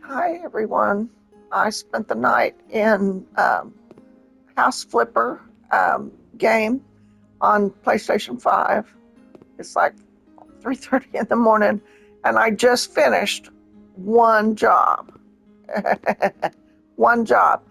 Hi, everyone. I spent the night in House Flipper game on PlayStation 5. It's like 3:30 in the morning, and I just finished one job. One job.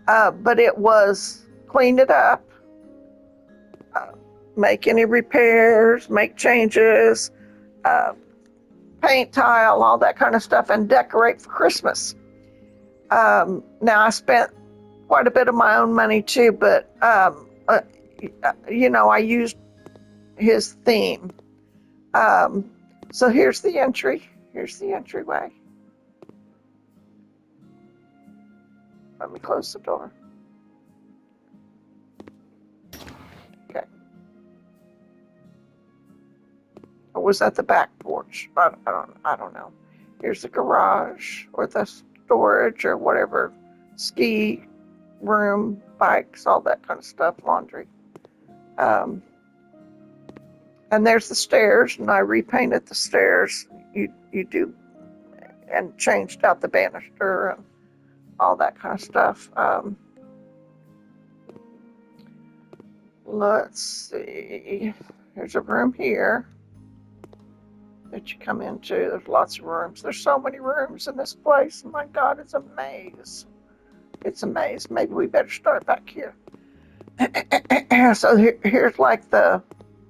But it was clean it up, uh, make any repairs, make changes, uh, paint tile, all that kind of stuff, and decorate for Christmas. Now, I spent quite a bit of my own money too, but I used his theme. Um, so here's the entry. Here's the entryway. Let me close the door. Okay. Or was that the back porch? I don't know. Here's the garage or the storage or whatever, ski room, bikes, all that kind of stuff, laundry. Um, and there's the stairs, and I repainted the stairs. You do, and changed out the banister and all that kind of stuff. Let's see. There's a room here that you come into. There's lots of rooms. There's so many rooms in this place. My God, it's a maze. It's a maze. Maybe we better start back here. So here's like the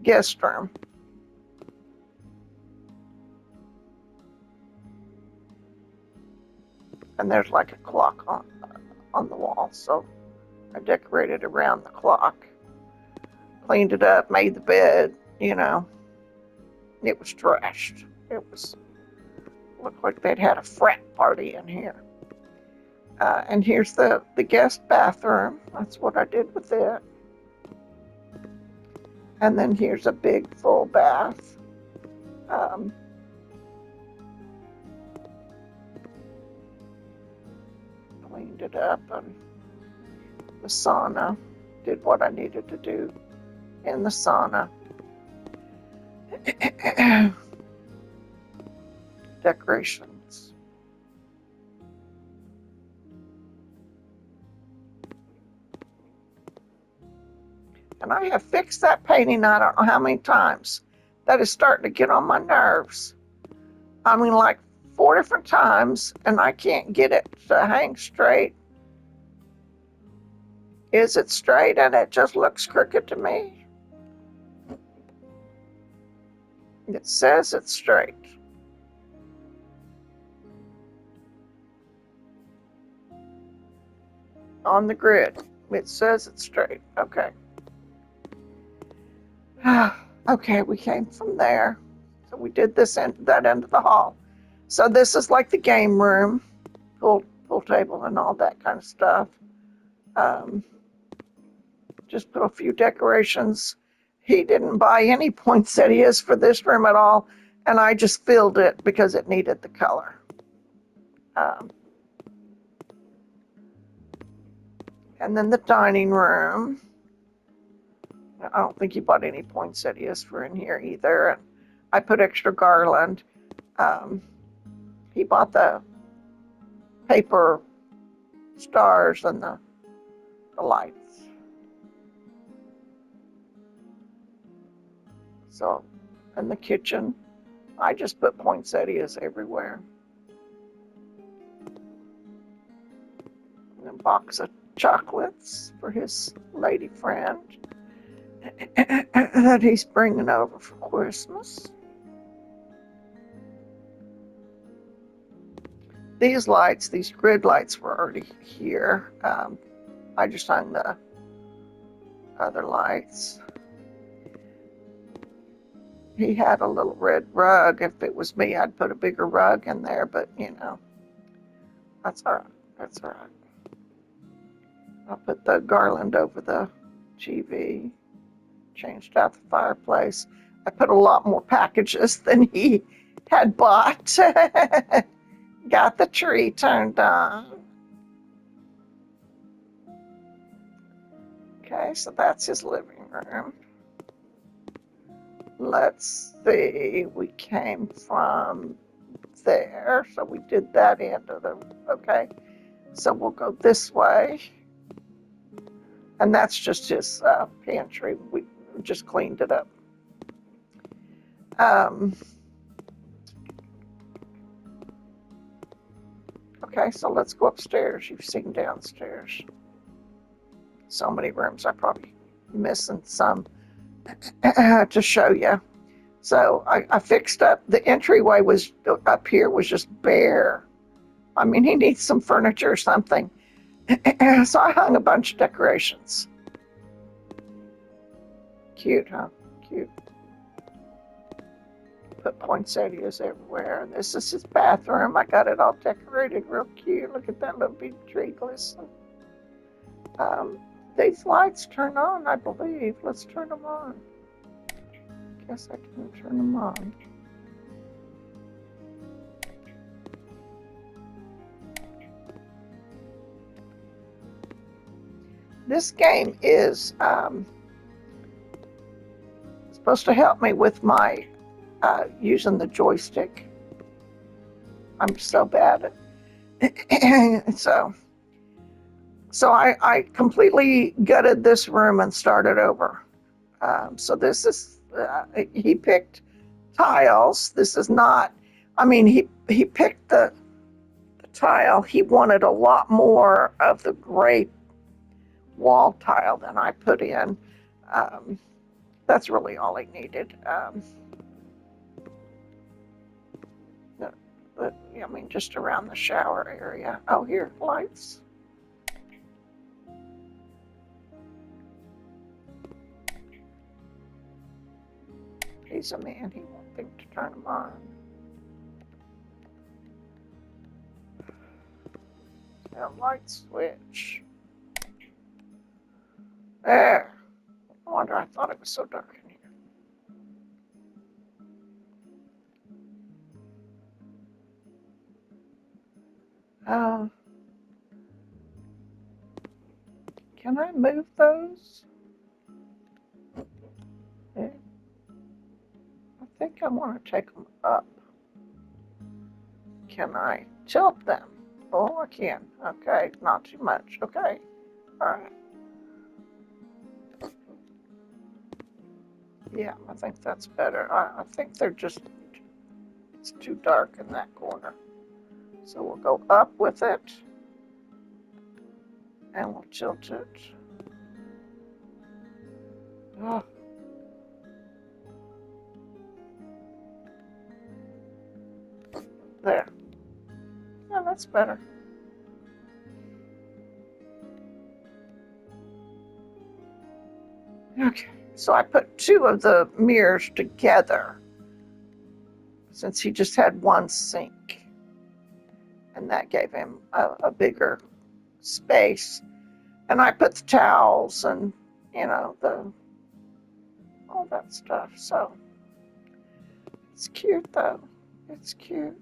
guest room. And there's like a clock on the wall. So I decorated around the clock, cleaned it up, made the bed. It was trashed. It looked like they'd had a frat party in here. And here's the guest bathroom. That's what I did with it. And then here's a big full bath. Cleaned it up, and the sauna. Did what I needed to do in the sauna. Decorations. And I have fixed that painting I don't know how many times. That is starting to get on my nerves. I mean, like 4 different times, and I can't get it to hang straight. Is it straight and it just looks crooked to me? It says it's straight. On the grid, it says it's straight. Okay. Okay, we came from there. So we did that end of the hall. So this is like the game room, pool table and all that kind of stuff. Just put a few decorations. He didn't buy any poinsettias for this room at all, and I just filled it because it needed the color. And then the dining room. I don't think he bought any poinsettias for in here either. And I put extra garland. He bought the paper stars and the lights. So, in the kitchen, I just put poinsettias everywhere. And a box of chocolates for his lady friend that he's bringing over for Christmas. These lights, these grid lights were already here. I just hung the other lights. He had a little red rug. If it was me, I'd put a bigger rug in there, but that's all right. That's all right. I'll put the garland over the TV. Changed out the fireplace. I put a lot more packages than he had bought. Got the tree turned on. Okay, so that's his living room. Let's see, we came from there. So we did that end of the, okay. So we'll go this way. And that's just his pantry. We just cleaned it up. Okay, so let's go upstairs. You've seen downstairs. So many rooms. I'm probably missing some to show you. So I fixed up, the entryway was up here, was just bare. I mean, he needs some furniture or something. So I hung a bunch of decorations. Cute, huh? Cute. Put poinsettias everywhere. And this is his bathroom. I got it all decorated real cute. Look at that little big tree glisten. These lights turn on, I believe. Let's turn them on. Guess I didn't turn them on. This game is supposed to help me with my using the joystick. I'm so bad at it. So I completely gutted this room and started over. So this is, he picked tiles. This is not, I mean, he picked the tile. He wanted a lot more of the gray wall tile than I put in. That's really all he needed. I mean, just around the shower area. Oh, here, lights. He's a man. He won't think to turn them on. Now, light switch. There. No wonder I thought it was so dark in here. Can I move those? Yeah. I think I want to take them up. Can I tilt them? Oh, I can. Okay, not too much. Okay. All right. Yeah, I think that's better. I think they're just, it's too dark in that corner. So we'll go up with it. And we'll tilt it. Oh. There. Yeah, that's better. Okay, so I put two of the mirrors together since he just had one sink. And that gave him a bigger space. And I put the towels and, you know, all that stuff. So it's cute though. It's cute.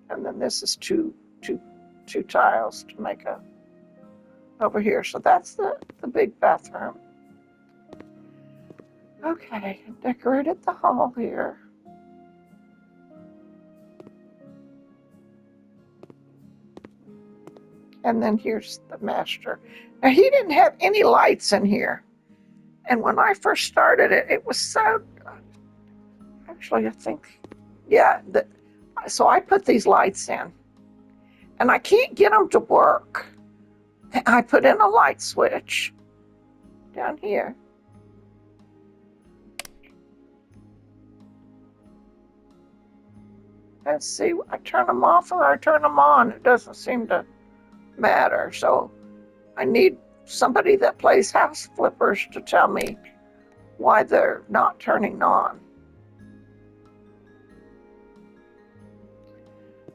And then this is two tiles to make a over here. So that's the big bathroom. Okay, decorated the hall here. And then here's the master. Now he didn't have any lights in here. And when I first started it, it was so, actually I think, yeah. So I put these lights in and I can't get them to work. I put in a light switch down here. And see, I turn them off or I turn them on. It doesn't seem to matter. So I need somebody that plays house flippers to tell me why they're not turning on.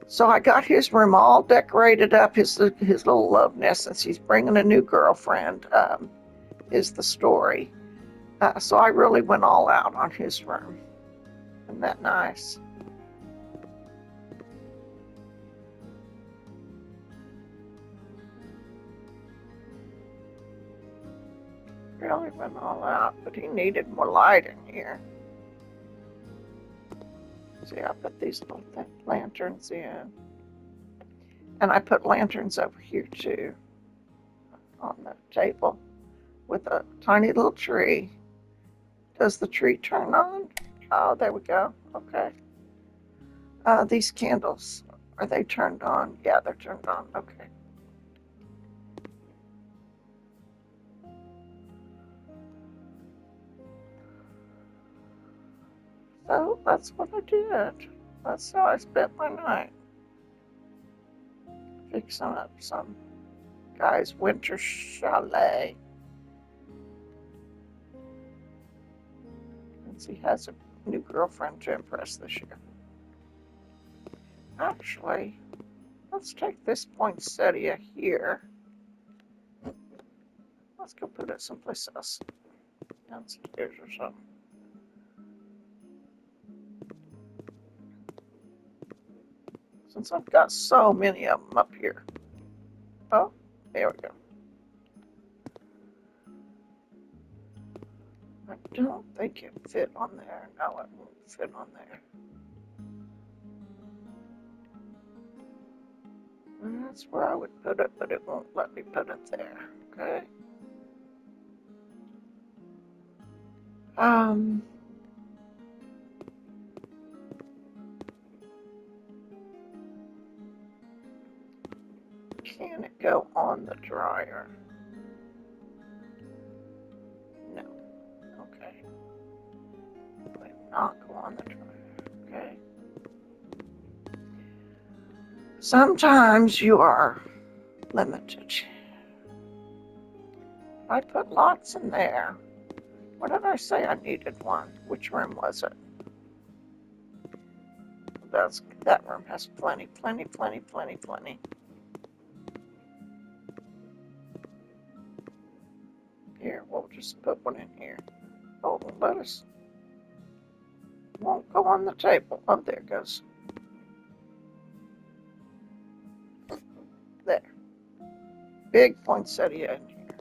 So I got his room all decorated up, his little love nest, since he's bringing a new girlfriend, is the story. So I really went all out on his room. Isn't that nice? Really went all out, but he needed more light in here. See, I put these little lanterns in. And I put lanterns over here too on the table with a tiny little tree. Does the tree turn on? Oh, there we go. Okay. These candles, are they turned on? Yeah, they're turned on. Okay. So that's what I did. That's how I spent my night. Fixing up some guy's winter chalet. Since he has a new girlfriend to impress this year. Actually, let's take this poinsettia here. Let's go put it someplace else. Downstairs or something. Since I've got so many of them up here. Oh, there we go. I don't think it fit on there. No, it won't fit on there. That's where I would put it, but it won't let me put it there. Okay. Can it go on the dryer? No. Okay. Will not go on the dryer. Okay. Sometimes you are limited. I put lots in there. What did I say I needed one? Which room was it? That room has plenty. Here, we'll just put one in here. Oh, lettuce won't go on the table. Oh, there it goes. There. Big poinsettia in here.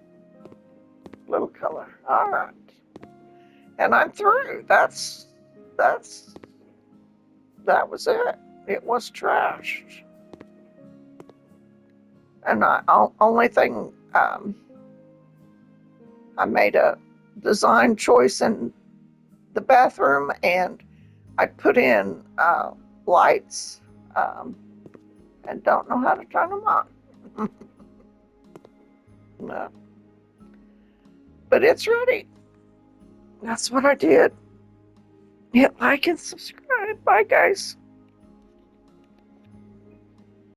Little color. All right. And I'm through. That was it. It was trashed. And only thing, I made a design choice in the bathroom, and I put in lights, and don't know how to turn them on. No. But it's ready. That's what I did. Hit like and subscribe. Bye, guys.